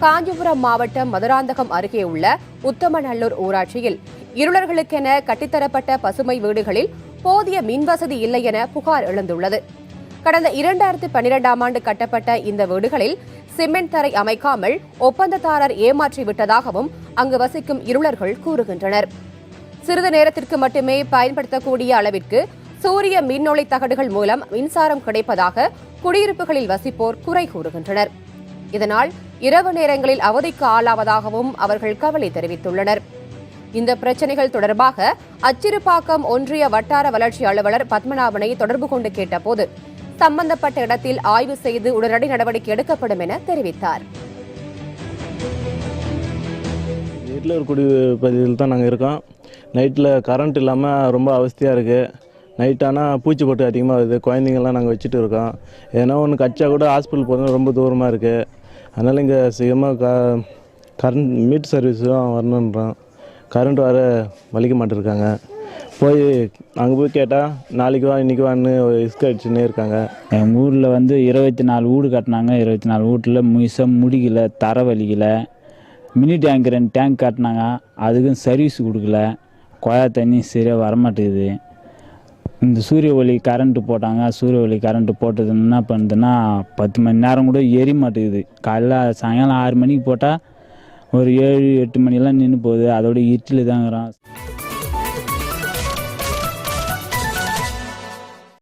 காஞ்சிபுரம் மாவட்டம் மதுராந்தகம் அருகே உள்ள உத்தமநல்லூர் ஊராட்சியில் இருளர்களுக்கென கட்டித்தரப்பட்ட பசுமை வீடுகளில் போதிய மின்வசதி இல்லை என புகார் எழுந்துள்ளது. கடந்த 2012ஆம் ஆண்டு கட்டப்பட்ட இந்த வீடுகளில் சிமெண்ட் தரை அமைக்காமல் ஒப்பந்ததாரர் ஏமாற்றிவிட்டதாகவும் அங்கு வசிக்கும் இருளர்கள் கூறுகின்றனர். சிறிது நேரத்திற்கு மட்டுமே பயன்படுத்தக்கூடிய அளவிற்கு சூரிய மின்னொளி தகடுகள் மூலம் மின்சாரம் கிடைப்பதாக குடியிருப்புகளில் வசிப்போர் குறை கூறுகின்றனர். இதனால் இரவு நேரங்களில் அவதிக்கு ஆளாவதாகவும் அவர்கள் கவலை தெரிவித்துள்ளனர். இந்த பிரச்சினைகள் தொடர்பாக அச்சிறுபாக்கம் ஒன்றிய வட்டார வளர்ச்சி அலுவலர் பத்மநாபனை தொடர்பு கொண்டு கேட்டபோது சம்பந்தப்பட்ட இடத்தில் ஆய்வு செய்து உடனடி நடவடிக்கை எடுக்கப்படும் என தெரிவித்தார். வீட்டில் குடிப்பகுதியில் தான் நாங்கள் இருக்கோம். நைட்டில் கரண்ட் இல்லாமல் ரொம்ப அவஸ்தையாக இருக்குது. நைட்டானால் பூச்சி போட்டு அதிகமாக வருது. குழந்தைங்கள்லாம் நாங்கள் வச்சுட்டு இருக்கோம். ஏன்னா ஒன்று கச்சா கூட ஹாஸ்பிட்டல் போகிறது ரொம்ப தூரமாக இருக்குது. அதனால் இங்கே சீக்கிரமாக கரண்ட் மீட் சர்வீஸும் வரணுன்றோம். கரண்ட் வர வலிக்க மாட்டேருக்காங்க. அங்கே போய் கேட்டால் நாளைக்கு வா இன்றைக்கி வான்னு இஸ்க அடிச்சுன்னே இருக்காங்க. எங்கள் ஊரில் 24 வீடு கட்டினாங்க. 24 வீட்டில் முழுசாக முடிக்கல, தர வலிக்கல. மினி டேங்க் 2 டேங்க் கட்டினாங்க, அதுக்கும் சர்வீஸ் கொடுக்கல. குழா தண்ணி சரியாக வரமாட்டேங்குது. இந்த சூரிய ஒளி கரண்ட்டு போட்டாங்க. சூரிய ஒளி கரண்ட்டு போட்டது என்ன பண்ணுதுன்னா 10 மணி நேரம் கூட எரிய மாட்டேங்குது. காலைல சாயங்காலம் 6 மணிக்கு போட்டால் ஒரு 7-8 மணிலாம் நின்று போகுது. அதோட இருட்டில் தாங்கிறோம்.